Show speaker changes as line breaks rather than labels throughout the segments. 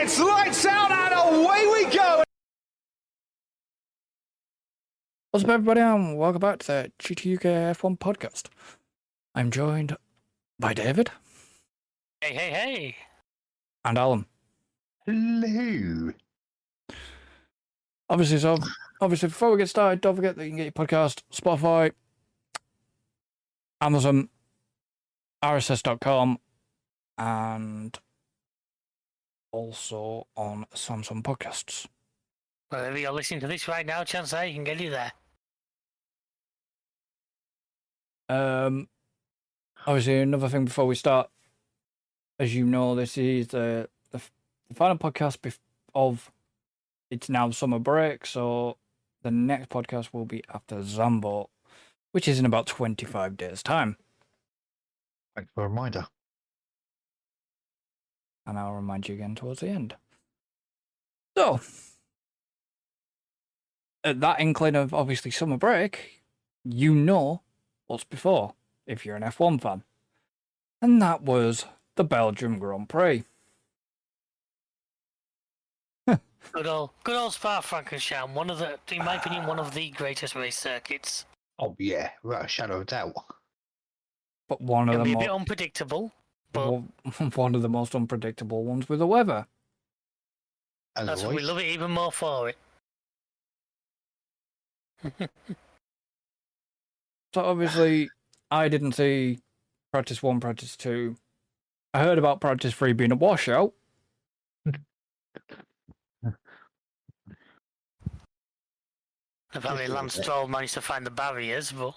It's lights out and away we go!
What's up, everybody, and welcome back to the GTUK F1 podcast. I'm joined by David.
Hey.
And Alan.
Hello.
Obviously, before we get started, don't forget that you can get your podcast, Spotify, Amazon, RSS.com, and also on Samsung Podcasts.
Wherever you're listening to this right now, chances are you can get it there.
Obviously, another thing before we start, as you know, this is the final podcast of it's now summer break, so the next podcast will be after Zambo, which is in about 25 days' time.
Thanks for a reminder.
And I'll remind you again towards the end. So, at that inkling of obviously summer break, you know what's before, if you're an F1 fan. And that was the Belgium Grand Prix.
Good old Spa-Francorchamps, in my opinion, one of the greatest race circuits.
Oh yeah, without a shadow of a doubt.
But one of
It'll
the
be a bit unpredictable, but
one of the most unpredictable ones with the weather.
As
that's why
always.
we love it even more for it.
So obviously, I didn't see practice 1, practice 2. I heard about practice 3 being a washout.
Apparently, Lance Stroll managed to find the barriers, but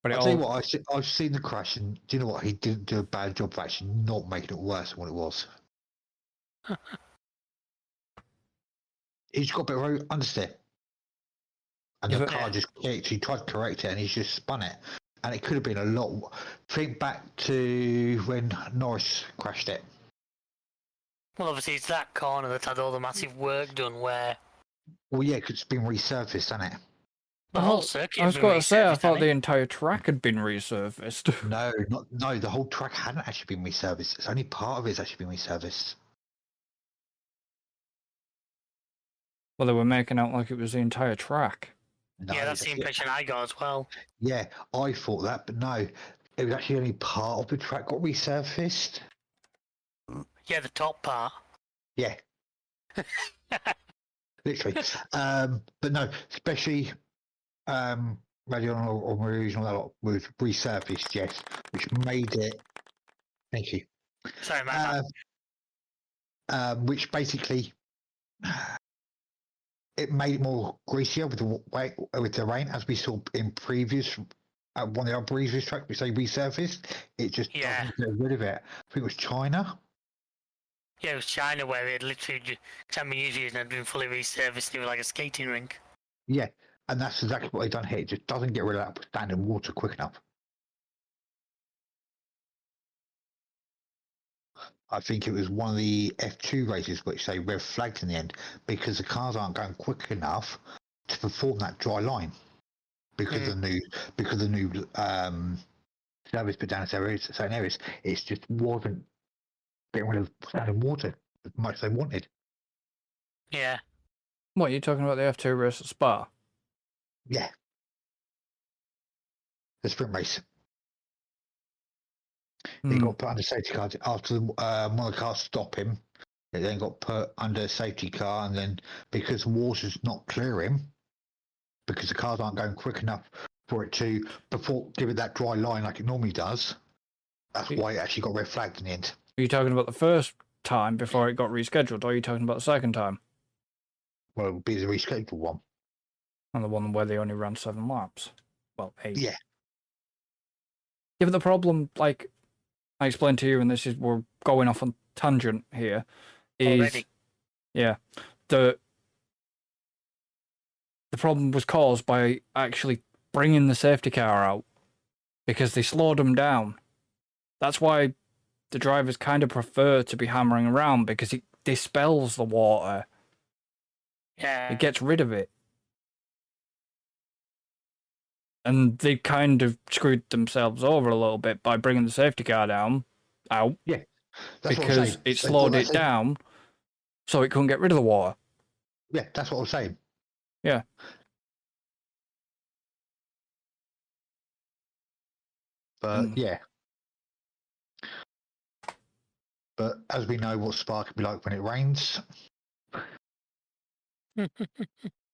I'll tell you what, I've seen the crash, and do you know what? He didn't do a bad job of actually not making it worse than what it was. He's got a bit of road understeer. And the car just kicked. He tried to correct it, and he's just spun it. And it could have been a lot. Think back to when Norris crashed it.
well, obviously it's that corner that had all the massive work done where
Well, yeah, because it's been resurfaced, hasn't it?
the whole circuit.
I was going to say, I thought the entire track had been resurfaced.
No, the whole track hadn't actually been resurfaced. It's only part of it's actually been resurfaced.
Well, they were making out like it was the entire track.
No,
Yeah, that's the impression I got as well.
Yeah, I thought that, but no, it was actually only part of the track got resurfaced.
Yeah, the top part.
Yeah, literally. But no, especially Radion or Marouge and all that lot was resurfaced, yes, which made it. Thank you.
Sorry, my bad.
Which basically it made it more greasier with the rain, as we saw in previous one of the other previous tracks, which they resurfaced. It just doesn't get rid of it. I think it was China.
Yeah, it was China where it literally just 10 years and had been fully resurfaced. It was like a skating rink.
Yeah, and that's exactly what they've done here. It just doesn't get rid of that standing water quick enough. I think it was one of the F2 races which they red flagged in the end because the cars aren't going quick enough to perform that dry line because the new service put down certain areas. It just wasn't getting rid of standing water as much as they wanted.
Yeah.
What, are you talking about the F2 race at Spa?
Yeah, the sprint race. He got put under safety car after one of the cars stopped him. It then got put under a safety car, and then because water's not clearing, because the cars aren't going quick enough for it to give it that dry line like it normally does. That's why it actually got red flagged in the end.
Are you talking about the first time before it got rescheduled, or are you talking about the second time?
Well, it would be the rescheduled one.
And the one where they only ran 7 laps? Well, 8.
Yeah.
Yeah, but the problem, like I explained to you, and we're going off on tangent here, is
Already.
Yeah, the problem was caused by actually bringing the safety car out because they slowed them down. That's why the drivers kind of prefer to be hammering around, because it dispels the water.
Yeah.
It gets rid of it. And they kind of screwed themselves over a little bit by bringing the safety car out.
Yeah. That's what I'm
because
saying.
it
So
slowed
what
it
they-
down so it couldn't get rid of the water.
Yeah, that's what I'm saying.
Yeah.
But yeah. But as we know what Spa can be like when it rains.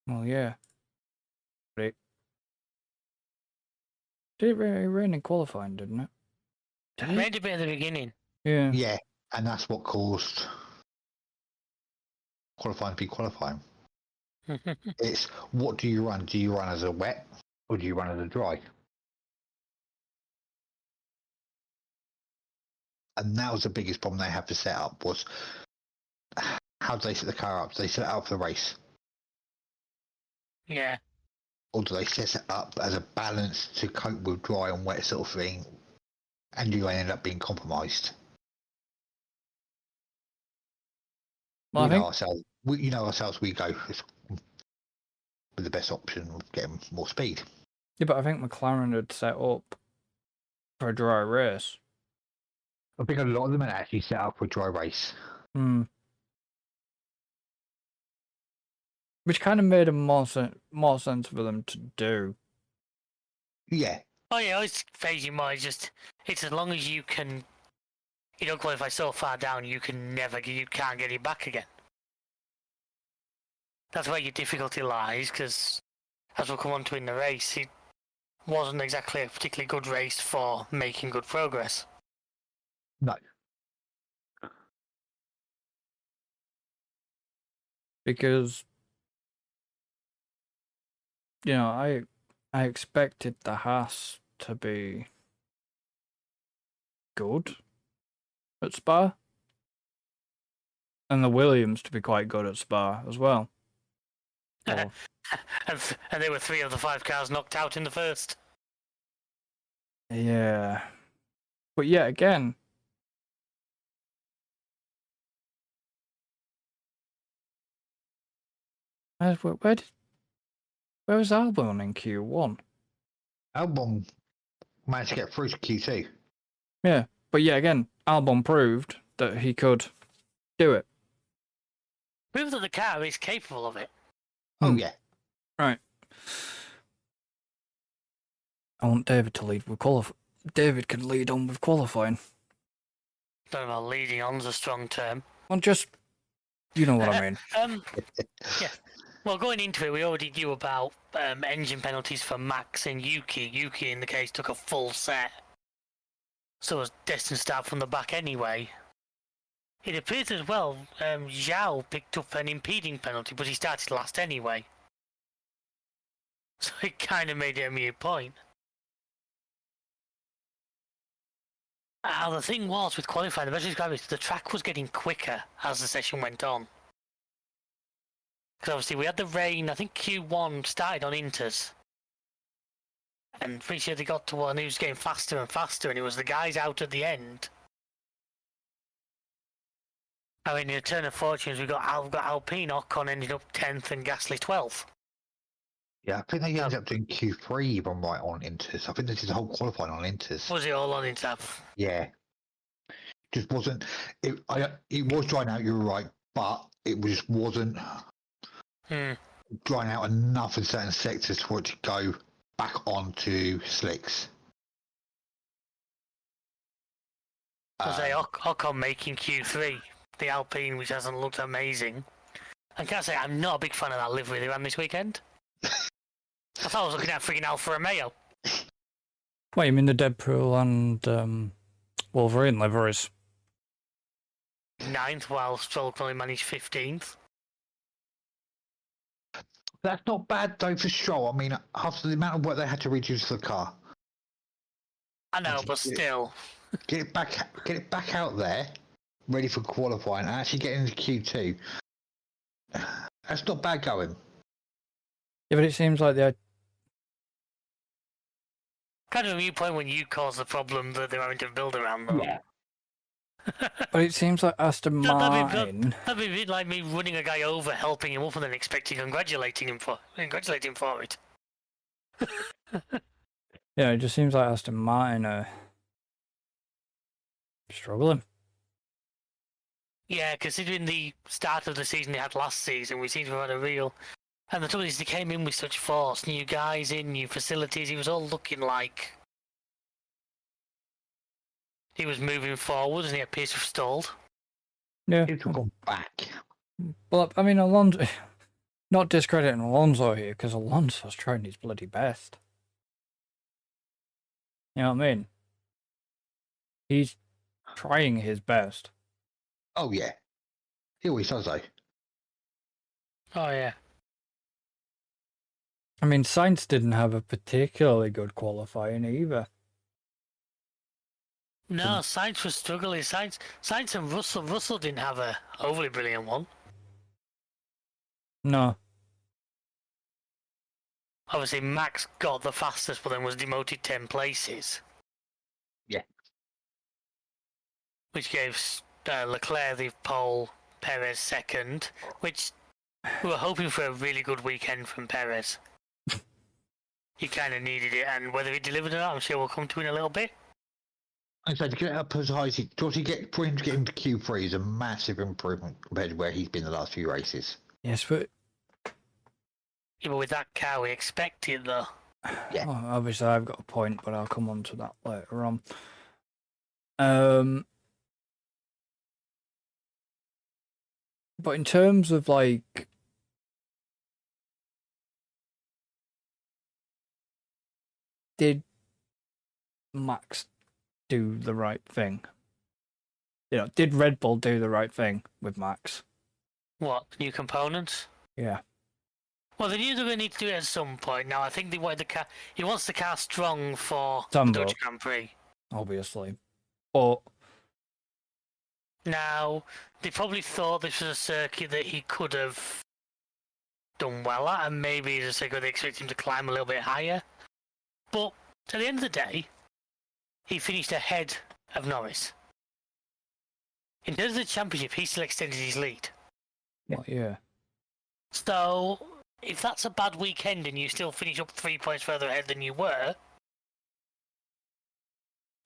Well, yeah. Did it rain in qualifying, didn't it? Did it?
Rained a bit at the beginning.
Yeah.
Yeah, and that's what caused qualifying to be qualifying. It's what do you run? Do you run as a wet or do you run as a dry? And that was the biggest problem they had to set up was how do they set the car up? Do they set it up for the race?
Yeah.
Or do they set it up as a balance to cope with dry and wet sort of thing? And you end up being compromised.
Well, I
know
think
ourselves. You know ourselves. We go with the best option of getting more speed.
yeah, but I think McLaren had set up for a dry race.
I think a lot of them are actually set up for a dry race.
Which kind of made more sense for them to do.
Yeah.
Oh yeah, it's phasing more. It's as long as you don't qualify so far down, you can't get it back again. That's where your difficulty lies, because as we'll come on to in the race, it wasn't exactly a particularly good race for making good progress.
No.
Because, I expected the Haas to be good at Spa, and the Williams to be quite good at Spa as well. So,
And there were 3 of the 5 cars knocked out in the first.
yeah. But yet again, where was Albon in Q1?
Albon managed to get through to Q2.
Yeah, but yet again, Albon proved that he could do it.
Prove that the car is capable of it.
Oh, yeah.
Right. I want David to lead with qualifying. David can lead on with qualifying.
Don't know if leading on's a strong term.
Well, just, you know what I mean.
Yeah. Well, going into it, we already knew about engine penalties for Max and Yuki. Yuki, in the case, took a full set, so was destined to start from the back anyway. It appears as well Zhao picked up an impeding penalty, but he started last anyway. So it kind of made it a mute point. The thing was with qualifying, the best way to describe it is the track was getting quicker as the session went on. Because obviously we had the rain, I think Q1 started on Inters. And pretty sure they got to one, it was getting faster and faster, and it was the guys out at the end. I mean, in a turn of fortunes, we've got Alpine, Ocon ended up 10th and Gasly 12th.
Yeah, I think they ended up doing Q3 if I'm right on Inters. I think they did the whole qualifying on Inters.
Was it all on Inter?
Yeah. Just wasn't... It was drying out, you were right, but it just wasn't drying out enough in certain sectors for it to go back onto slicks.
Because Ocon making Q3, the Alpine, which hasn't looked amazing. And can I say, I'm not a big fan of that livery they ran this weekend. I thought I was looking at freaking Alfa Romeo.
What, you mean the Deadpool and Wolverine liveries?
9th, while Stroll probably managed 15th.
That's not bad though for sure. I mean, after the amount of work they had to reduce the car,
I know, but still.
get it back out there, ready for qualifying, and actually get into Q2. That's not bad going.
Yeah, but it seems like they
Kind of a mute point when you cause the problem that they're having to build around them.
Yeah.
But it seems like Aston Martin.
That'd be a bit like me running a guy over, helping him up, and then expecting congratulating him for it.
Yeah, it just seems like Aston Martin are struggling.
Yeah, considering the start of the season they had last season, we seem to have had a real... And the trouble is, they came in with such force, new guys in, new facilities, it was all looking like he was moving forward and he appears to have stalled.
Yeah.
He's gone back.
Well, I mean, Alonso... Not discrediting Alonso here, because Alonso's trying his bloody best. You know what I mean? He's trying his best.
Oh, yeah. He always does, though.
Oh, yeah.
I mean, Sainz didn't have a particularly good qualifying either.
No, Sainz was struggling. Sainz and Russell didn't have a overly brilliant one.
No.
Obviously, Max got the fastest, but then was demoted 10 places.
Yeah.
Which gave Leclerc the pole, Perez second, which we were hoping for a really good weekend from Perez. He kind of needed it, and whether he delivered or not, I'm sure we'll come to in a little bit.
And so to get up as high as he, for him to get into Q3 is a massive improvement compared to where he's been the last few races.
Yes, but...
Yeah, but with that car, we expect it, though.
Yeah.
Oh, obviously, I've got a point, but I'll come on to that later on. But in terms of, like... Did Max do the right thing? You know, did Red Bull do the right thing with Max?
What, new components?
Yeah.
Well, they knew they were going to need to do it at some point. Now, I think they wanted the car. He wants the car strong for the
Sambo.
Dutch Grand Prix.
Obviously. But
Now, they probably thought this was a circuit that he could have done well at, and maybe as a circuit they expect him to climb a little bit higher. But at the end of the day, he finished ahead of Norris. In terms of the championship, he still extended his lead.
well, yeah.
So, if that's a bad weekend and you still finish up 3 points further ahead than you were,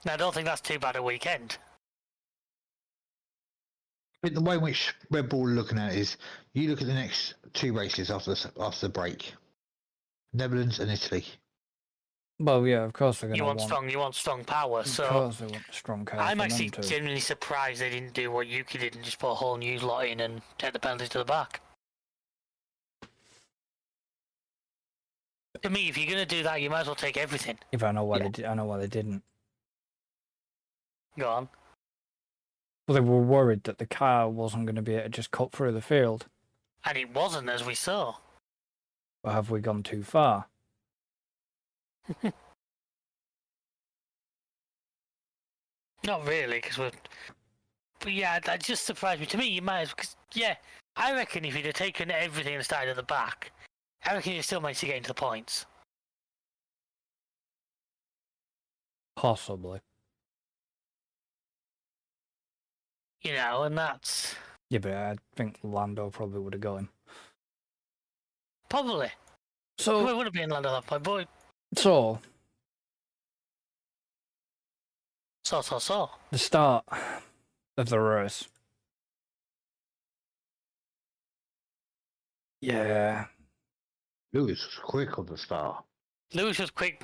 I don't think that's too bad a weekend.
But the way in which Red Bull are looking at it is, you look at the next two races after the break, Netherlands and Italy.
Well, yeah, of course they're going to
You want strong power.
Of
So
course they want a strong car.
I'm
for
actually
them to.
genuinely surprised they didn't do what Yuki did and just put a whole news lot in and take the penalties to the back. To me, if you're going to do that, you might as well take everything.
If I know why they did, I know why they didn't.
Go on.
Well, they were worried that the car wasn't going to be able to just cut through the field.
And it wasn't, as we saw.
Or have we gone too far?
Not really, because we're... But yeah, that just surprised me. To me, you might as... Cause, yeah, I reckon if you'd have taken everything and started at the back, I reckon you'd still managed to get into the points.
Possibly.
You know, and that's...
Yeah, but I think Lando probably would have got him.
Probably.
So,
Well, it would have been Lando at that point, but...
So,
So.
the start of the race. Yeah.
Lewis was quick on the start.
Lewis was quick.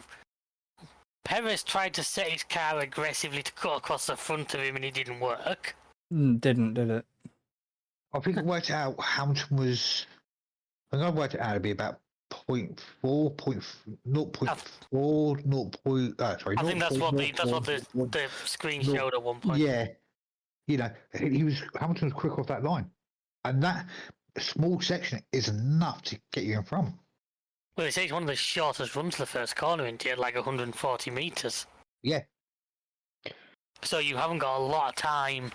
Perez tried to set his car aggressively to cut across the front of him and it didn't work.
Didn't, did it?
I think I worked out Hamilton was. I think I worked it out to be about 0.4, 0.4, 0. Sorry,
I think that's what the screen showed at one point.
Yeah, you know, Hamilton was quick off that line, and that small section is enough to get you in front.
Well, they say it's one of the shortest runs to the first corner into it, like 140 metres.
Yeah.
So you haven't got a lot of time.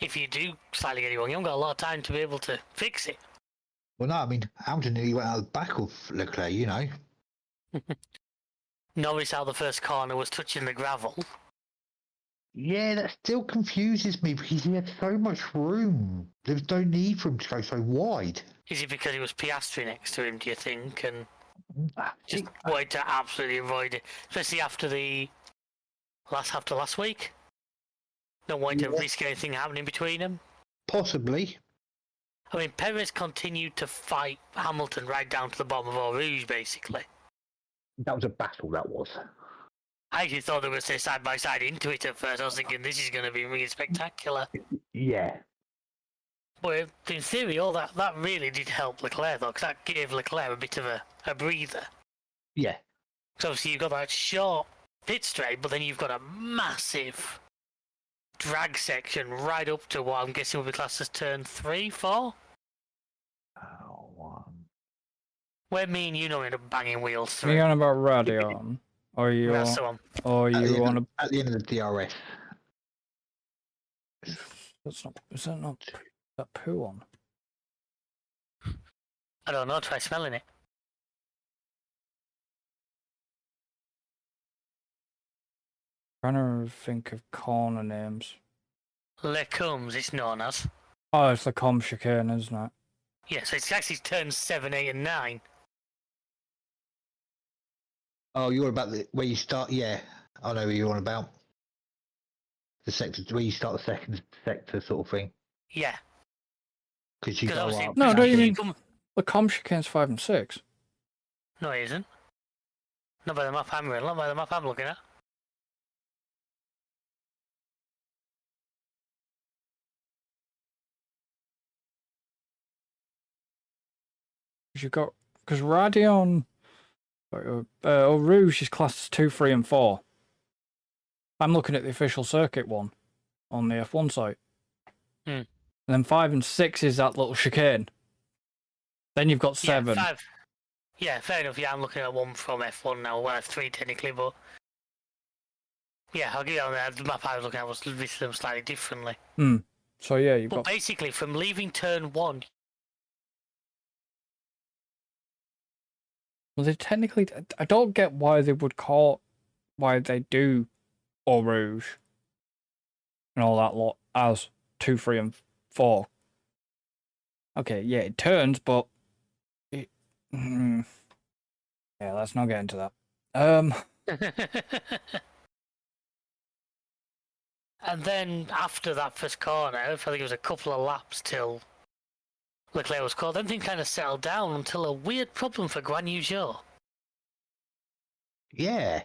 If you do slightly get it wrong, you haven't got a lot of time to be able to fix it.
Well, no, I mean, Hamilton nearly went out the back of Leclerc, you know.
Norris out the first corner was touching the gravel.
Yeah, that still confuses me because he had so much room. There's no need for him to go so wide.
Is it because it was Piastri next to him, do you think? And
I
just
think-
wanted to absolutely avoid it. Especially after last week. not wanting to risk anything happening between them.
Possibly.
I mean, Perez continued to fight Hamilton right down to the bottom of Eau Rouge, basically.
That was a battle, that was.
I actually thought they were say side by side into it at first. I was thinking this is going to be really spectacular.
Yeah.
But in theory, all that really did help Leclerc, though, because that gave Leclerc a bit of a breather.
Yeah.
So obviously you've got that short pit straight, but then you've got a massive drag section right up to what I'm guessing will be classed as turn 3, 4? Where me and you know end up banging wheels
Are you
through.
on about Radion? Or you
That's the one.
or you want to...
At the end of the DRS.
That's not... Is that not... that poo on?
I don't know, try smelling it.
Trying to think of corner names.
Le Combs, it's known as.
Oh, it's the Com chicane, isn't it?
Yeah, so it's actually turns 7, 8 and 9.
Oh, you're about where you start? Yeah. I know where you're on about. The sector, where you start the second sector sort of thing.
Yeah.
Because you go
obviously-
up.
No, don't you mean...
come-
The Com chicane's 5 and 6.
No, it isn't. Not by the map I'm reading, not by the map I'm looking at.
You've got... Because Radion... Eau Rouge is classed as 2, 3 and 4. I'm looking at the official circuit one on the F1 site.
Hmm.
And then 5 and 6 is that little chicane. Then you've got 7.
Yeah, 5. Yeah, fair enough. Yeah, I'm looking at one from F1 now. Well, F3 technically, but... Yeah, I'll give you on there. The map I was looking at was listed them slightly differently.
So yeah, you've
But
got...
basically, from leaving turn 1...
Well, they technically... I don't get why they would call... Why they do Eau Rouge and all that lot as 2, 3 and 4. Okay, yeah, it turns, but... It... Yeah, let's not get into that.
And then after that first corner, I think it was a couple of laps till Leclerc was called. Everything kind of settled down until a weird problem for Guan Yu Zhou.
Yeah.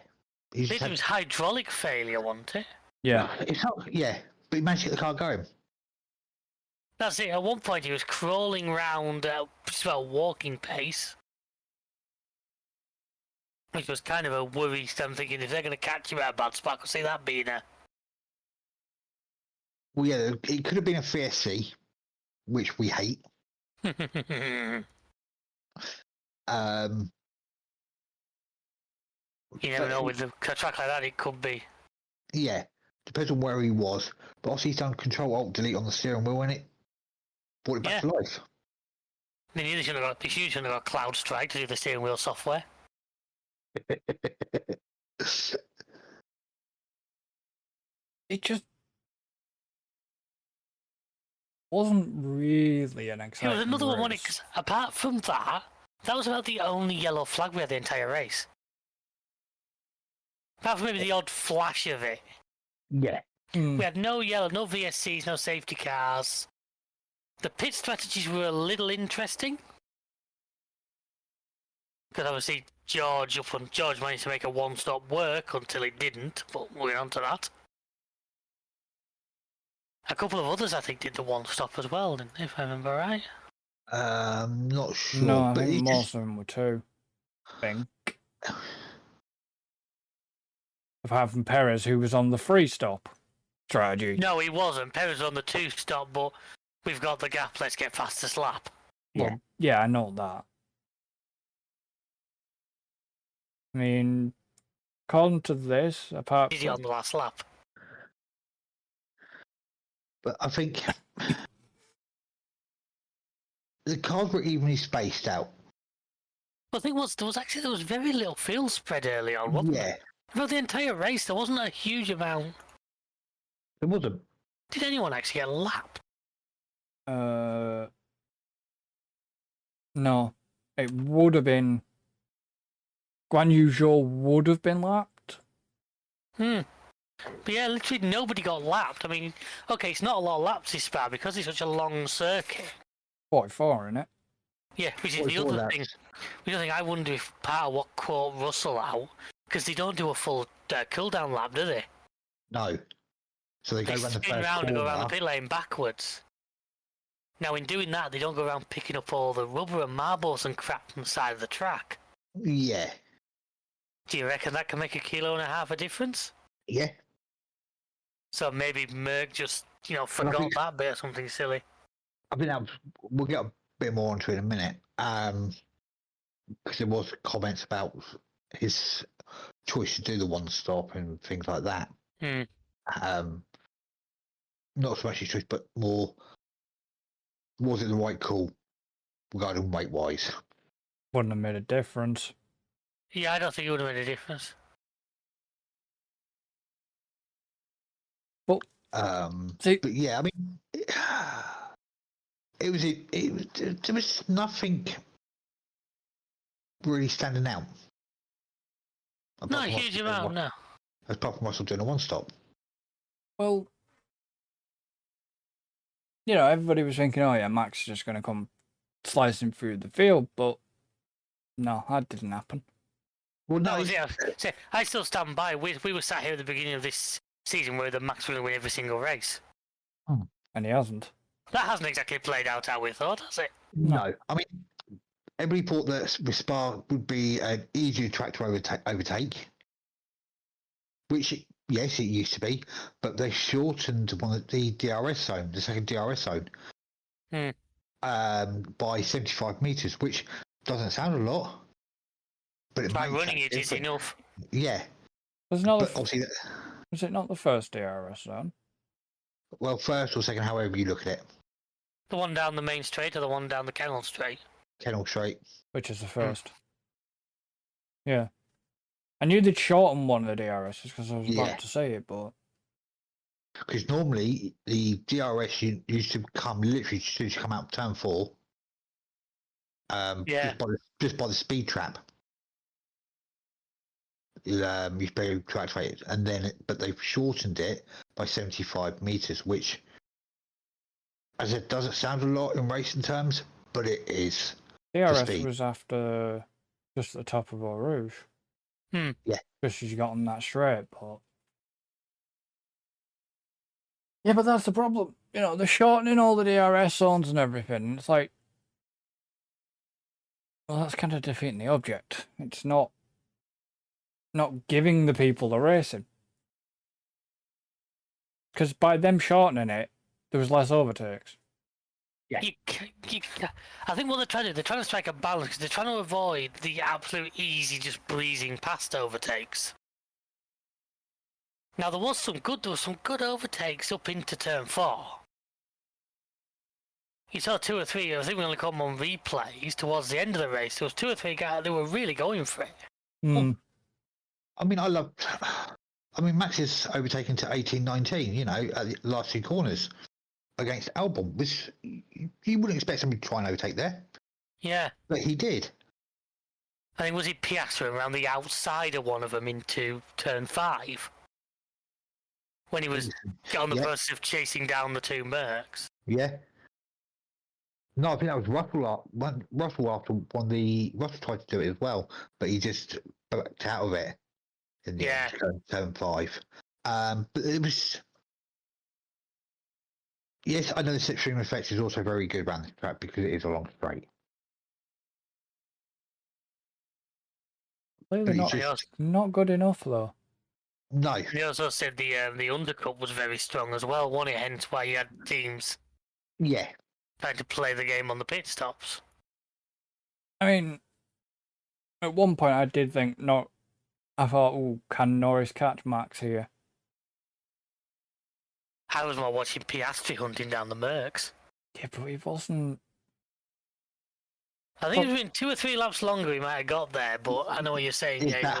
He's
It was hydraulic failure, wasn't it?
Yeah.
It's not, yeah. But he managed to get the car going.
That's it. At one point, he was crawling round at just about walking pace, which was kind of a worry. So I'm thinking if they're going to catch him at a bad spot, I could see that being a...
Well, yeah, it could have been a VSC, which we hate.
You never know, with a track like that, it could be.
Yeah, depends on where he was. But obviously he's done Control Alt Delete on the steering wheel, and it brought it back to life.
They shouldn't have got Cloud Strike to do the steering wheel software.
It just wasn't really an
It
exciting
was another one,
race.
because apart from that, that was about the only yellow flag we had the entire race. Apart from maybe the odd flash of it.
Yeah.
Mm.
We had no yellow, no VSCs, no safety cars. The pit strategies were a little interesting. Because obviously George managed to make a one-stop work until it didn't, but we're on to that. A couple of others I think did the one-stop as well, didn't they, if I remember right?
Not sure.
No, I
but
think
he
most of them were 2. I think. Apart from Perez, who was on the 3-stop strategy.
No, he wasn't. Perez was on the 2-stop, but we've got the gap, let's get fastest lap.
Well, yeah, I know that. I mean, according to this, apart
Did he on
from...
the last lap?
But I think the cars were evenly spaced out.
Well, the thing was, there was very little field spread early on, wasn't there? Throughout the entire race, there wasn't a huge amount.
There wasn't.
Did anyone actually get lapped?
No. It would have been... Guan Yu Zhou would have been lapped.
But yeah, literally nobody got lapped. I mean, okay, it's not a lot of laps this Spa because it's such a long circuit.
44, isn't it?
Yeah, which is the
44
other thing.
laps.
The other thing, I wonder if part of what caught Russell out, because they don't do a full cool-down lap, do they?
No. So they
They
go around the
spin
first
round and go around the
corner.
pit lane backwards. Now, in doing that, they don't go around picking up all the rubber and marbles and crap from the side of the track.
Yeah.
Do you reckon that can make 1.5 kilos a difference?
Yeah.
So maybe Merck just, forgot
think-
that bit or something silly.
I think we'll get a bit more onto it in a minute. Because there was comments about his choice to do the one stop and things like that. Not so much his choice, but more, was it the right call regarding weight wise?
Wouldn't have made a difference.
Yeah, I don't think it would have made a difference.
But see,
but yeah, I mean, it was there was nothing really standing out.
No,
Apart from
huge
Russell
amount,
doing
no.
apart from Russell doing a one stop.
well, everybody was thinking, oh yeah, Max is just going to come slicing through the field, but no, that didn't happen.
Well,
No,
no,
yeah, so I still stand by. We were sat here at the beginning of this season where the Max will win every single race.
And he hasn't.
That hasn't exactly played out how we thought, has it?
no. I mean, everybody thought that Spa would be an easier track to overtake, which yes, it used to be, but they shortened one of the DRS zone, the second DRS zone, by 75 meters, which doesn't sound a lot, but
By running it is enough.
Yeah,
Was it not
but obviously,
was it not the first DRS zone?
well, first or second, however you look at it,
The one down the main straight or the one down the Kennel straight?
Kennel Straight.
Which is the first? Yeah. I knew they'd shorten one of the DRSs because I was about to say it, but
Because normally the DRS used to come literally as soon as you come out of turn 4. Just by the speed trap. You should be able to activate it, and then but they've shortened it by 75 meters, which, as it doesn't sound a lot in racing terms, but it is.
DRS was after just the top of Eau Rouge.
Yeah.
Just as you got on that straight, but yeah, but that's the problem. They're shortening all the DRS zones and everything. It's like, well, that's kind of defeating the object. It's not giving the people the racing. Because by them shortening it, there was less overtakes.
Yeah.
I think what they're trying to strike a balance because they're trying to avoid the absolute easy, just breezing past overtakes. Now there was some good overtakes up into turn 4. You saw 2 or 3. I think we only caught them on replays towards the end of the race. There was 2 or 3 guys that were really going for it.
I mean, Max is overtaken to 18-19. At the last 2 corners against Albon, which you wouldn't expect somebody to try and overtake there.
Yeah.
But he did.
I think was it Piastri around the outside of one of them into turn 5 when he was on the process of chasing down the 2 Mercs.
Yeah. No, I think that was Russell. Russell Russell tried to do it as well, but he just backed out of it in the end, turn 5. But it was. Yes, I know the slipstream effect is also very good around the track because it is a long straight.
Clearly not good enough though.
No.
He also said the undercut was very strong as well, wasn't it? Hence why you had teams trying to play the game on the pit stops.
I mean, at one point I did think, I thought, can Norris catch Max here?
I was more watching Piastri hunting down the Mercs.
Yeah, but he wasn't.
I think it was been 2 or 3 laps longer he might have got there, but I know what you're saying.
It's that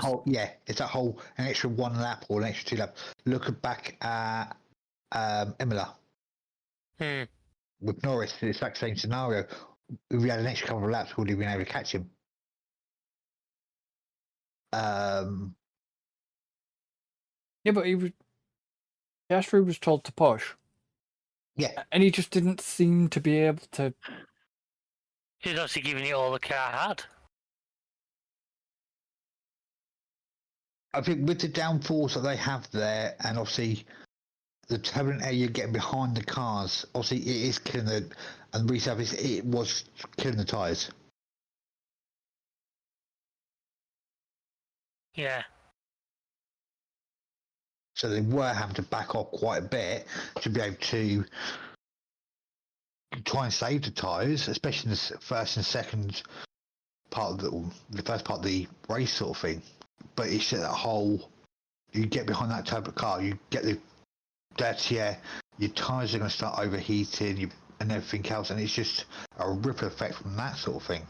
whole an extra 1 lap or an extra 2 laps. Look back at Imola. With Norris, it's the exact same scenario. If we had an extra couple of laps, would we have been able to catch him?
Yeah, but he was. Piastri was told to push,
Yeah,
and he just didn't seem to be able to.
He's obviously giving it all the car had.
I think with the downforce that they have there, and obviously the turbulent air you're getting behind the cars, obviously it is killing the, and resurface it was killing the tyres.
Yeah.
So they were having to back off quite a bit to be able to try and save the tyres, especially in the first and second part of the first part of the race sort of thing. But it's that whole, you get behind that turbulent car, you get the dirty air, your tyres are going to start overheating, and everything else, and it's just a ripple effect from that sort of thing.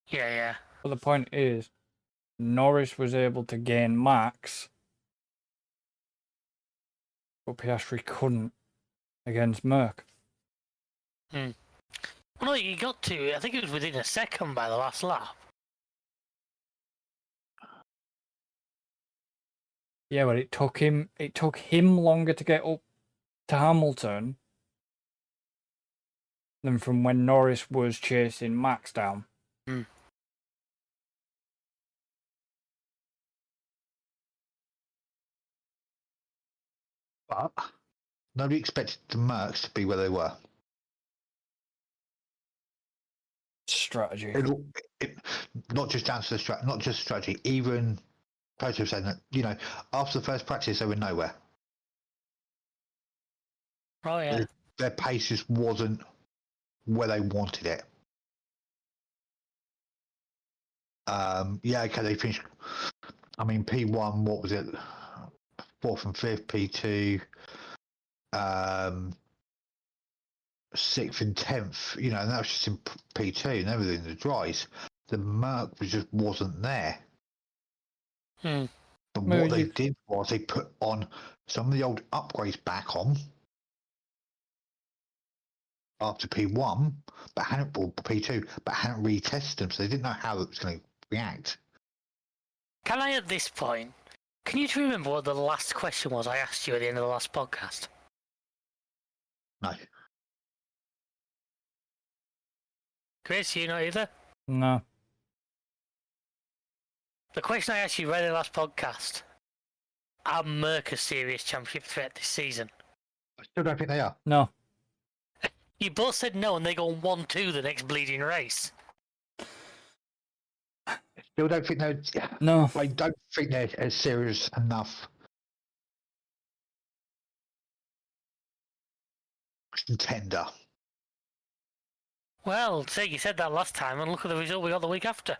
Yeah.
But the point is, Norris was able to gain Max, but Piastri couldn't against Merc.
Well, no, you got to. I think it was within a second by the last lap.
Yeah, but it took him longer to get up to Hamilton than from when Norris was chasing Max down.
But nobody expected the Mercs to be where they were.
Strategy.
Not just down to the not just strategy. Even Toto saying that after the first practice they were nowhere.
Oh yeah.
Their pace just wasn't where they wanted it. Okay, they finished. I mean, P1. What was it? 4th and 5th. P2. 6th and 10th. And that was just in P2 and everything. The dries. The Merc just wasn't there. But what they did was they put on some of the old upgrades back on after P1, but hadn't, or P2, but hadn't retested them, so they didn't know how it was going to react.
Can I, at this point, can you remember what the last question was I asked you at the end of the last podcast?
No.
Chris, you know either?
No.
The question I asked you right in the last podcast: are Merc a serious championship threat this season?
I still don't think they are.
No.
You both said no, and they go 1-2 the next bleeding race.
I still don't think they're.
No.
I don't think they're serious enough. Contender.
Well, say you said that last time, and look at the result we got the week after.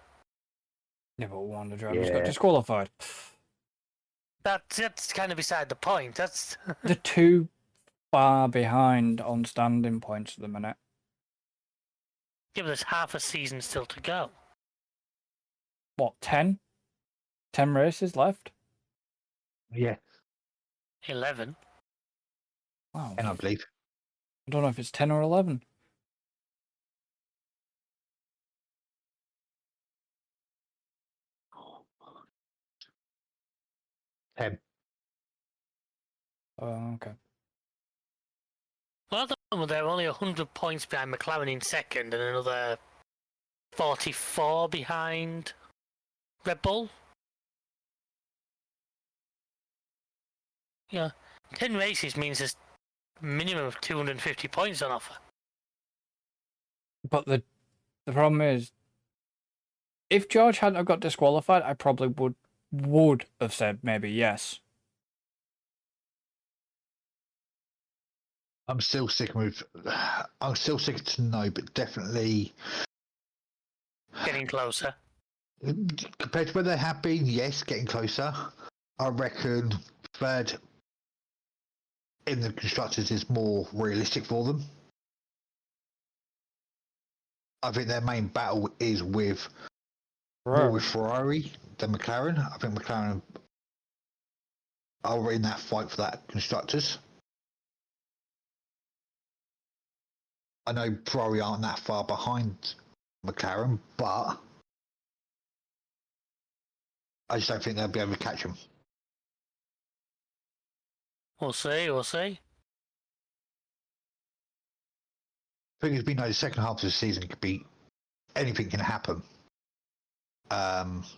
Yeah, but one of the drivers got disqualified.
That's kind of beside the point. That's
They're too far behind on standing points at the minute.
yeah, but there's half a season still to go.
What, 10? 10 races left?
Yeah.
11.
Wow.
And I believe.
I don't know if it's 10 or 11. Oh, okay.
Well, at the moment, they're only 100 points behind McLaren in second, and another 44 behind Red Bull. Yeah, 10 races means there's a minimum of 250 points on offer.
But the problem is, if George hadn't have got disqualified, I probably would have said maybe yes.
I'm still sticking to no, but definitely
Getting closer.
compared to where they have been, yes, getting closer. I reckon third in the constructors is more realistic for them. I think their main battle is with more with Ferrari than McLaren. I think McLaren are in that fight for that constructors. I know Ferrari aren't that far behind McLaren, but I just don't think they'll be able to catch them.
We'll see. We'll see.
I think as we know, the second half of the season could be anything can happen.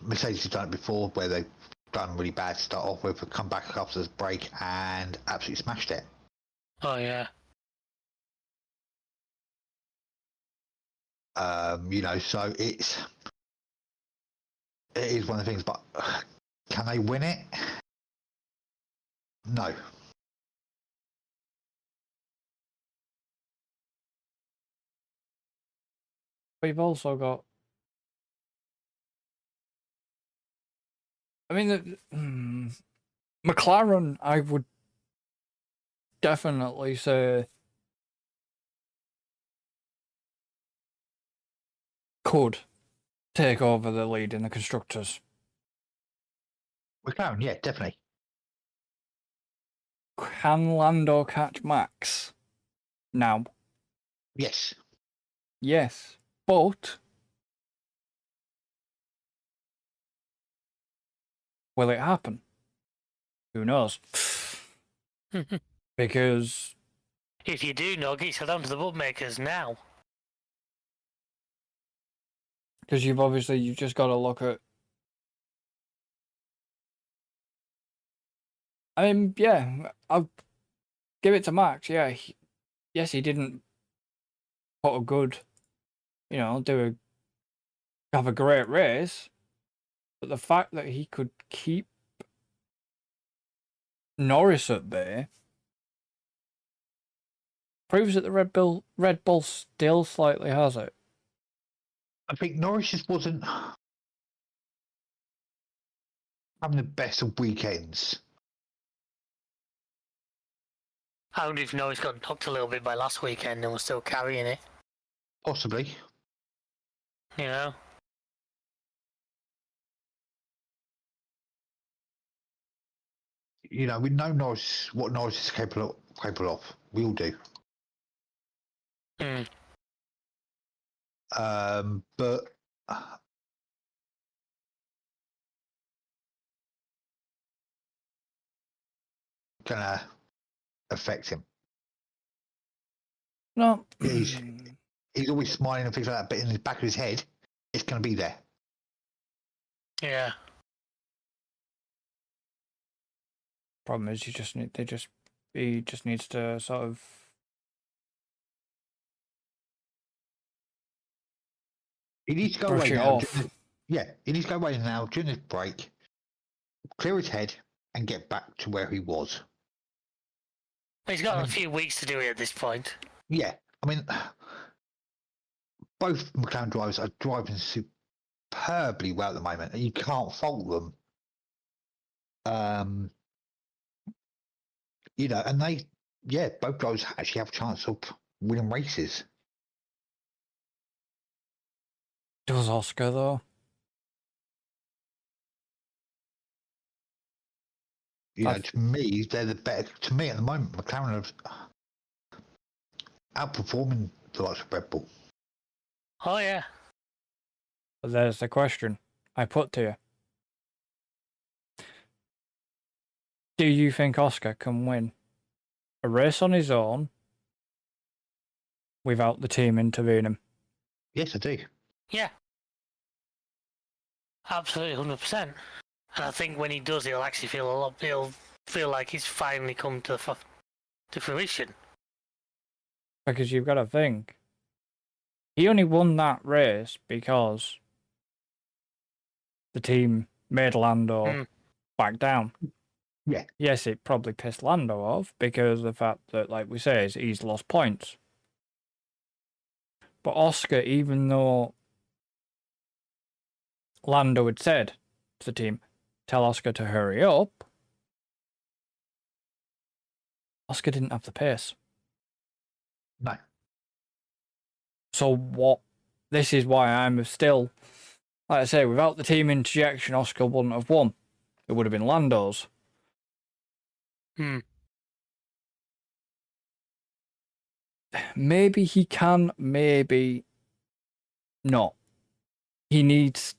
Mercedes have done it before, where they've done really bad to start off with, come back after the break and absolutely smashed it.
Oh yeah.
So it is one of the things. But can they win it? No.
We've also got. I mean, McLaren, I would definitely say, could take over the lead in the constructors.
McLaren, yeah, definitely.
Can Lando catch Max? Now,
Yes.
yes, but will it happen? Who knows? Because
If you do know, get yourself down to the bookmakers now.
you've just got to look at. I mean, yeah, I'll give it to Max. Yeah, yes, he didn't put a good, have a great race, but the fact that he could keep Norris at bay proves that the Red Bull still slightly has it.
I think Norris just wasn't having the best of weekends.
I wonder if Norris got knocked a little bit by last weekend and was still carrying it.
Possibly.
You know?
We know Norris, what Norris is capable of. We all do.
Mm.
But gonna affect him.
No,
He's always smiling and things like that, but in the back of his head, it's gonna be there.
Yeah.
problem is he just needs to sort of.
He needs to go
Brush
away
it
now.
off.
He needs to go away now during this break, clear his head, and get back to where he was.
He's got a few weeks to do it at this point.
Yeah, I mean, both McLaren drivers are driving superbly well at the moment, and you can't fault them. And both drivers actually have a chance of winning races.
Does Oscar though?
To me, they're the better. To me, at the moment, McLaren are outperforming the likes of Red Bull.
Oh, yeah.
But there's the question I put to you. Do you think Oscar can win a race on his own without the team intervening?
Yes, I do.
Yeah. Absolutely, 100%. And I think when he does, he'll actually he'll feel like he's finally come to fruition.
Because you've got to think, he only won that race because the team made Lando back down.
Yeah.
Yes, it probably pissed Lando off because of the fact that, like we say, he's lost points. But Oscar, even though Lando had said to the team, tell Oscar to hurry up, Oscar didn't have the pace.
No.
So this is why I'm still, like I say, without the team interjection, Oscar wouldn't have won. It would have been Lando's. Maybe he can, maybe not. He needs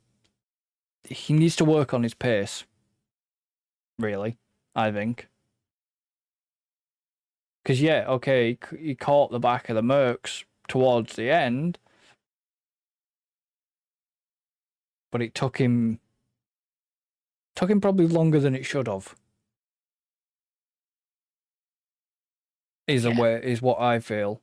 to work on his pace. Really, I think. Because, yeah, okay, he caught the back of the Mercs towards the end, but it took him probably longer than it should have. Is what I feel.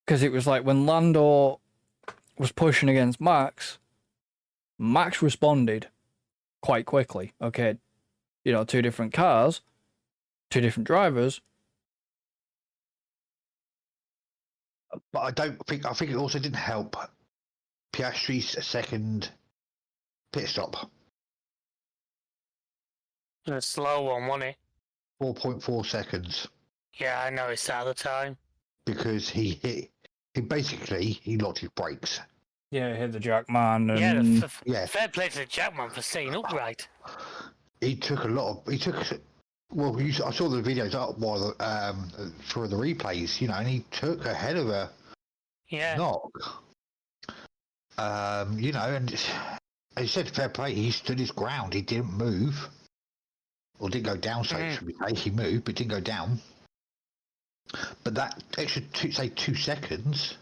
Because it was like when Lando was pushing against Max responded quite quickly. Okay, two different cars, two different drivers.
But I think it also didn't help Piastri's second pit stop.
A slow one, wasn't it?
4.4 seconds.
Yeah, I noticed that at the time.
Because he locked his brakes.
Yeah, hit the Jackman. And...
Yeah, fair play to the Jackman for staying upright.
I saw the videos up while for the replays, and he took a hell of a knock. And as you said, fair play, he stood his ground, he didn't move. Or didn't go down, so should we say. He moved, but didn't go down. But that extra 2 seconds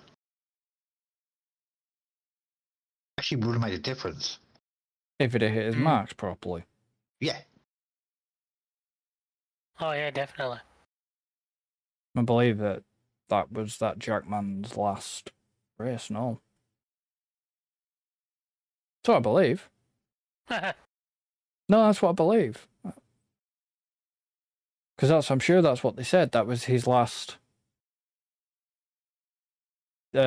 actually would have made a difference.
If it had hit his marks properly.
Yeah.
Oh, yeah, definitely.
I believe that was that Jackman's last race, no? That's what I believe. No, that's what I believe. Because I'm sure that's what they said. That was his last.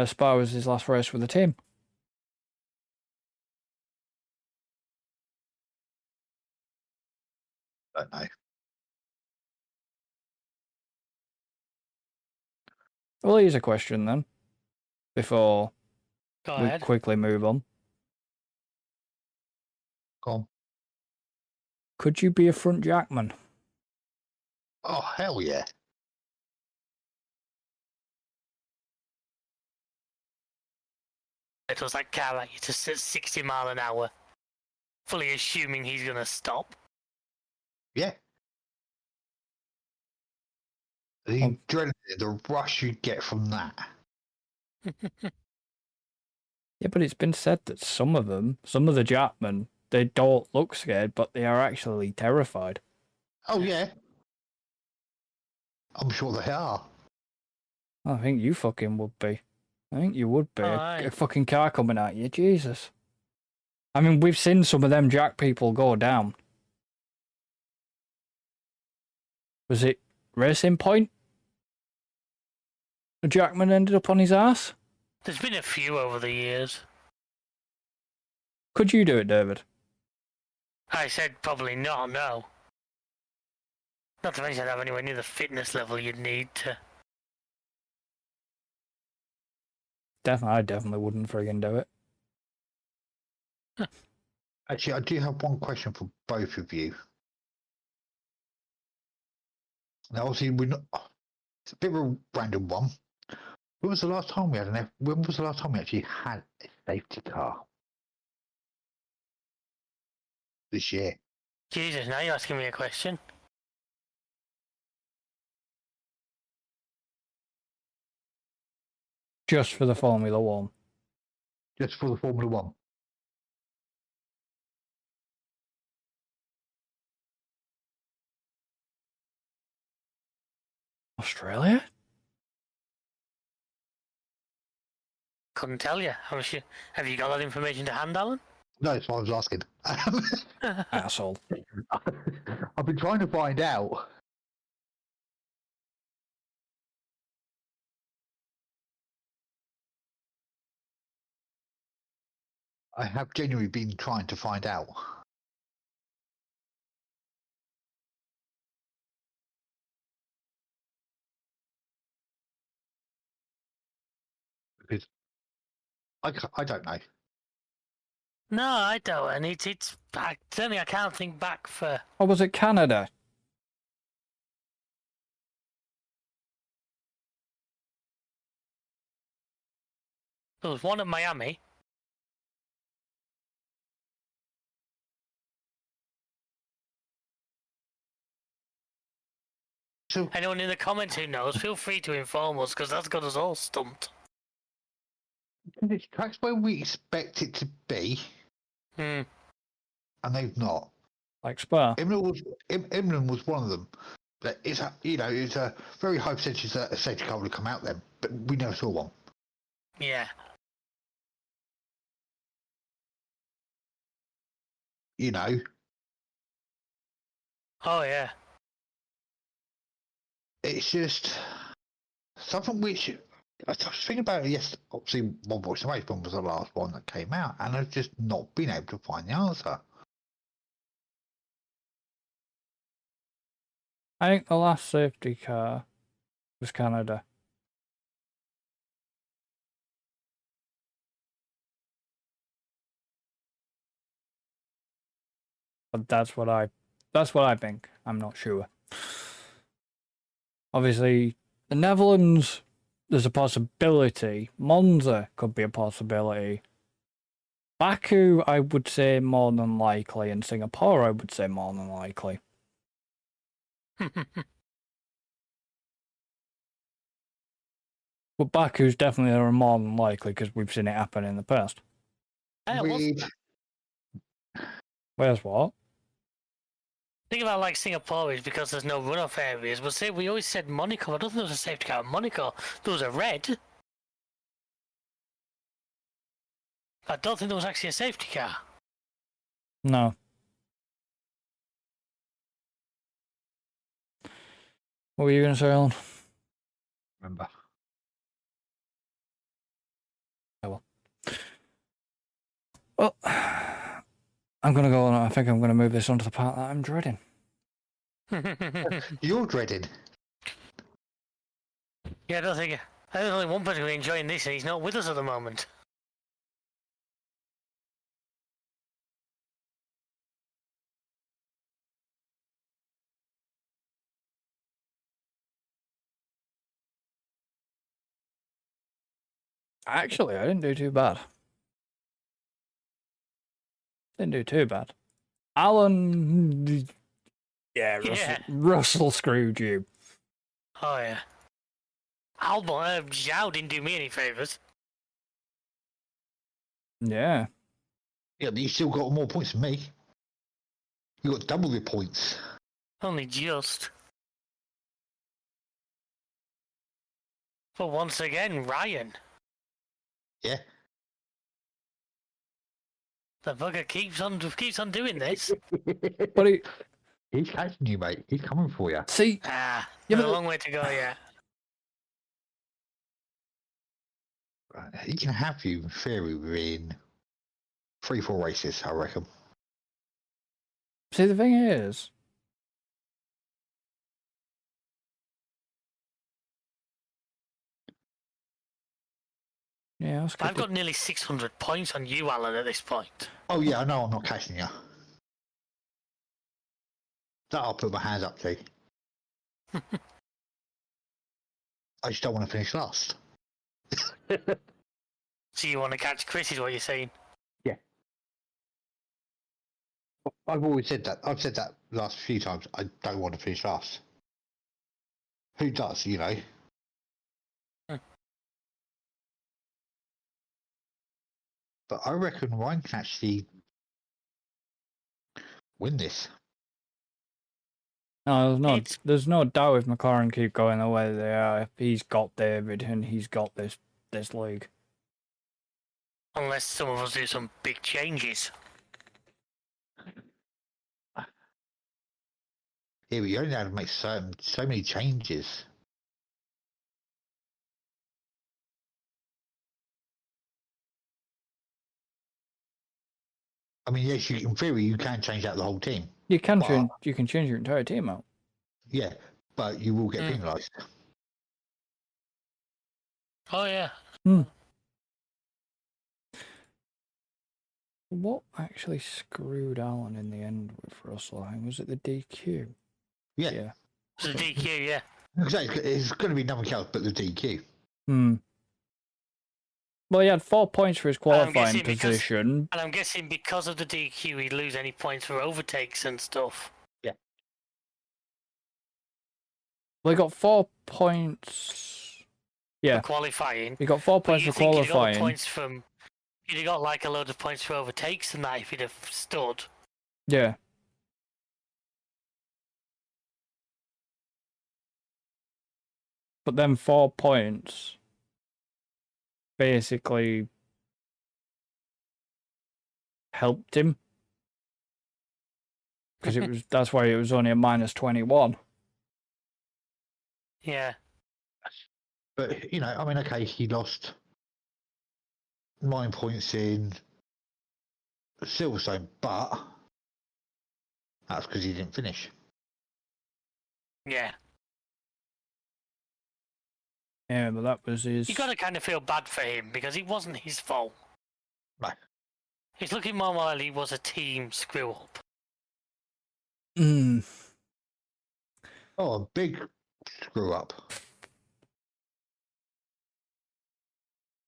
Spa was his last race with the team.
Don't know.
Well, here's a question then. Before we quickly move on.
Go on.
Could you be a front Jackman?
Oh, hell yeah.
It was that car at you to 60 mile an hour, fully assuming he's going to stop.
Yeah. The adrenaline, the rush you get from that.
Yeah, but it's been said that some of the Jackmen, they don't look scared, but they are actually terrified.
Oh, yeah. I'm sure they are.
I think you fucking would be. I think you would be. A fucking car coming at you, Jesus. I mean, we've seen some of them Jack people go down. Was it Racing Point? The Jackman ended up on his ass?
There's been a few over the years.
Could you do it, David?
I said probably not, no. Not to mention I'd have anywhere near the fitness level you'd need to.
I definitely wouldn't friggin' do it.
Actually, I do have one question for both of you. Now, obviously, it's a bit of a random one. When was the last time we actually had a safety car? This year.
Jesus, now you're asking me a question.
Just for the Formula One.
Just for the Formula One.
Australia?
Couldn't tell you. I'm sure. Have you got that information to hand, Alan?
No, that's what I was asking.
Asshole.
I've been trying to find out. I have genuinely been trying to find out. Because I don't know.
No, I don't. And it's certainly I can't think back for.
Or was it Canada?
There was one at Miami.
So
Anyone in the comments who knows, feel free to inform us, because that's got us all stumped.
it's tracks where we expect it to be,
Hmm.
and they've not.
Like Spa.
Imran was one of them. But it's a very high percentage that a safety car would come out then, but we never saw one.
Yeah.
You know,
Oh, yeah.
it's just something which I was thinking about it yesterday. Obviously, One Voice of One was the last one that came out, and I've just not been able to find the answer.
I think the last safety car was Canada. But that's what I think. I'm not sure. Obviously, the Netherlands, there's a possibility. Monza could be a possibility. Baku, I would say more than likely, and Singapore, I would say more than likely. But Baku's definitely more than likely because we've seen it happen in the past. Where's what?
Think about like Singapore is because there's no runoff areas. But say we always said Monaco. I don't think there was a safety car in Monaco. There was a red. I don't think there was actually a safety car.
No. What were you going to say, Alan?
Remember.
Oh, well. I'm going to go on. I think I'm going to move this on to the part that I'm dreading.
You're dreaded.
Yeah, I don't think there's only one person who's enjoying this, and he's not with us at the moment.
Actually, I didn't do too bad. Didn't do too bad. Alan... Yeah, Russell screwed you.
Oh, yeah. Albon, Zhao didn't do me any favours.
Yeah.
Yeah, but you still got more points than me. You got double the points.
Only just. But once again, Ryan.
Yeah.
The bugger keeps on doing this.
But
He's catching you, mate. He's coming for you.
see...
Ah,
Yeah,
there's
but
a long way to go yet.
He can have you, in theory, within 3-4 races, I reckon.
See, the thing is... Yeah,
I've got nearly 600 points on you, Alan, at this point.
Oh, yeah, I know I'm not catching you. That I'll put my hands up to. I just don't want to finish last.
So you want to catch Chris, is what you're saying?
Yeah. I've always said that. I've said that last few times. I don't want to finish last. Who does, you know? But I reckon Ryan can actually win this.
No, there's no doubt if McLaren keep going the way they are, he's got David and he's got this league.
Unless some of us do some big changes.
Yeah, but you only have to make so many changes. I mean, yes, in theory, you can change out the whole team.
You can change your entire team out.
Yeah, but you will get penalised.
Oh, yeah.
What actually screwed Alan in the end with Russell? Was it the DQ?
Yeah.
The DQ, yeah.
Exactly. It's going to be nothing else but the DQ.
Well, he had 4 points for his qualifying position.
And I'm guessing because of the DQ, he'd lose any points for overtakes and stuff.
Yeah.
Well, he got 4 points. Yeah,
for qualifying.
he got 4
But
points
you
for
think he'd got the
qualifying.
points from... He'd have got like a load of points for overtakes and that if he'd have stood.
Yeah. But then 4 points basically helped him. Because that's why it was only a -21.
Yeah.
But, you know, I mean, okay, he lost 9 points in Silverstone, but that's because he didn't finish.
Yeah.
Yeah, but that was his.
You got to kind of feel bad for him because it wasn't his fault.
No.
It's looking more like it was a team screw up.
Mm.
Oh, a big screw up.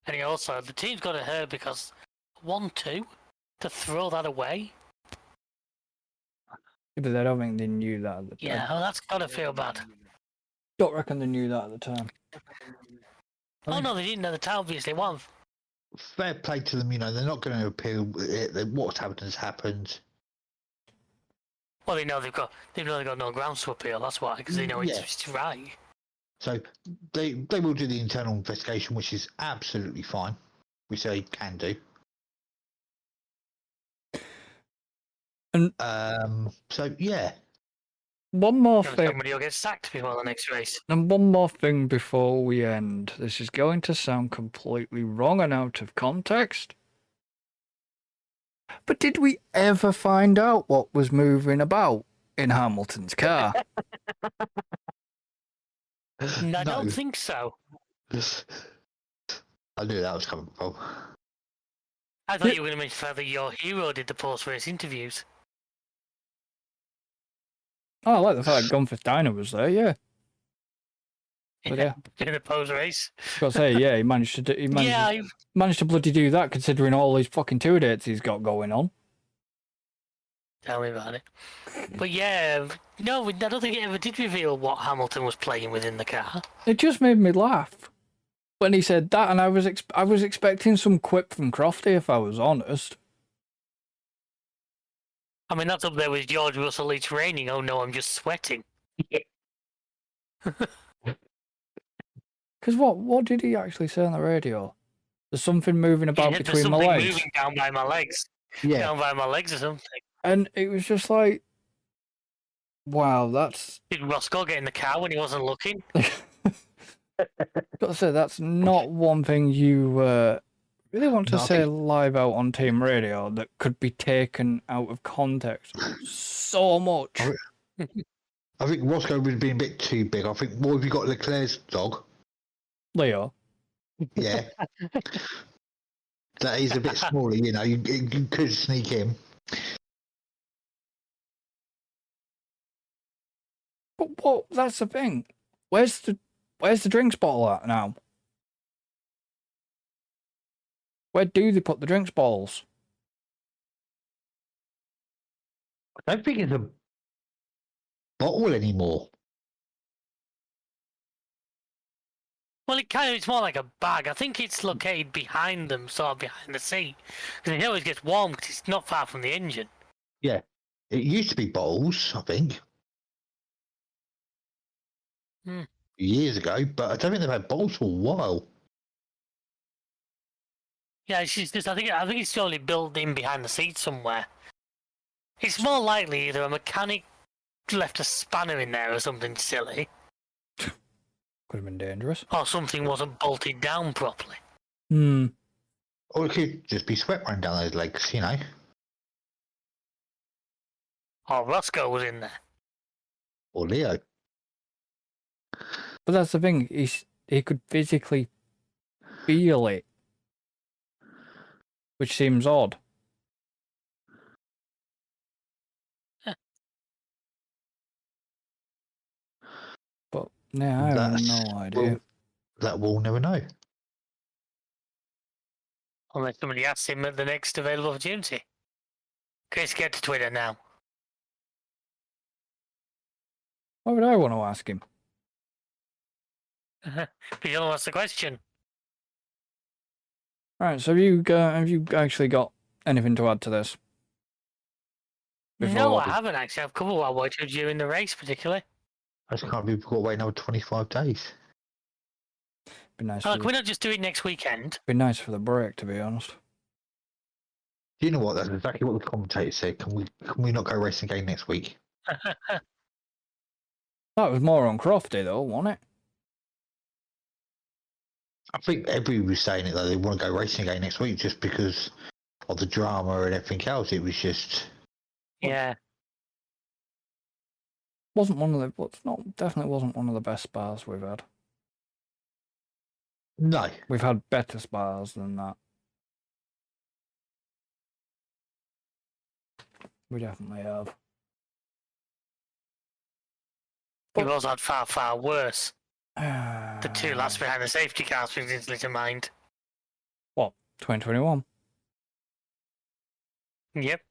And he also, the team's got to hurt because 1-2 to throw that away.
Yeah, but I don't think they knew that at the time.
Yeah, oh, that's got to feel bad.
Don't reckon they knew that at the time.
Oh no, they didn't at the time, obviously. One.
Fair play to them, you know, they're not going to appeal. What's happened has happened.
Well, they know they've got no grounds to appeal. That's why, because they know
Yeah.
it's right.
So they will do the internal investigation, which is absolutely fine, which they can do.
And
so yeah,
one more
And
thing.
somebody will get sacked before the next race.
And one more thing before we end. This is going to sound completely wrong and out of context. But did we ever find out what was moving about in Hamilton's car?
I don't think so.
I knew that was coming from.
I thought you were going to mention that your hero did the post-race interviews.
Oh, I like the fact that Gunfist Diner was there, yeah. But yeah,
In the post-race.
got to say, yeah, he managed to do, managed to bloody do that considering all these fucking tour dates he's got going on.
Tell me about it. But yeah, no, I don't think it ever did reveal what Hamilton was playing with in the car.
It just made me laugh when he said that, and I was expecting some quip from Crofty, if I was honest.
I mean, that's up there with George Russell. It's raining. Oh no, I'm just sweating.
Because what did he actually say on the radio? There's something moving about
There's
between my
something
legs.
moving down by my legs.
Yeah,
Down by my legs or something.
And it was just like, wow, that's...
Did Roscoe get in the car when he wasn't looking?
Got to say, that's not one thing you really want to say live out on team radio that could be taken out of context so much.
I think Roscoe would have been a bit too big. I think, what have you got, Leclerc's dog?
Leo.
Yeah. That is a bit smaller, you know, you could sneak in.
But what? That's the thing. Where's the drinks bottle at now? Where do they put the drinks bottles?
I don't think it's a bottle anymore.
Well, it's more like a bag. I think it's located behind them, sort of behind the seat. Because it always gets warm because it's not far from the engine.
Yeah. It used to be bottles, I think. Years ago, but I don't think they've had bottles for a while.
Yeah, it's just I think it's surely built in behind the seat somewhere. It's more likely either a mechanic left a spanner in there or something silly,
Could have been dangerous.
or something wasn't bolted down properly.
Or it could just be sweat running down those legs, you know.
Or Roscoe was in there.
Or Leo.
But that's the thing. He could physically feel it, which seems odd. But yeah, I have no idea.
That we'll never know.
Unless somebody asks him at the next available opportunity. Chris, get to Twitter now.
Why would I want to ask him?
But you don't know what's the question.
Right, so have you actually got anything to add to this?
No, I haven't actually. I've covered what I wanted during the race, particularly.
I just can't believe we've got to wait another 25 days.
Be nice.
Oh, can we not just do it next weekend?
Be nice for the break, to be honest.
Do you know what? That's exactly what the commentator said. Can we not go racing again next week?
That was more on Crofty, though, wasn't it?
I think everybody was saying it though. They want to go racing again next week just because of the drama and everything else. It was just
Yeah.
Wasn't one of the. Well, definitely wasn't one of the best spars we've had.
no.
We've had better spars than that. We definitely have.
We've also had far, far worse. The two laps behind the safety car springs instantly to mind.
What? 2021?
Yep.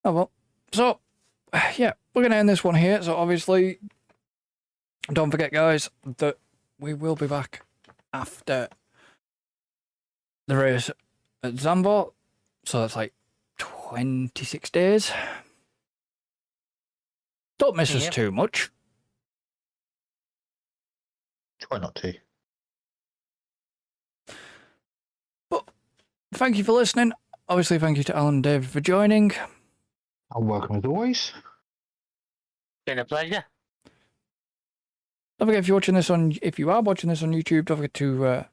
Oh well. So, yeah, we're going to end this one here. So, obviously, don't forget, guys, that we will be back after the race at Zandvoort. So, that's like 26 days. Don't miss us too much.
Try not to.
But thank you for listening. Obviously, thank you to Alan and David for joining.
I'm welcome as always.
Been a pleasure.
Don't forget, if you are watching this on YouTube, don't forget to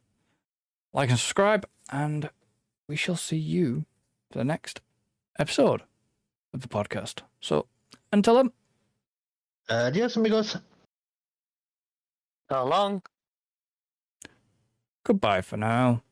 like and subscribe, and we shall see you for the next episode of the podcast. So, until then.
Adios, amigos.
So long.
Goodbye for now.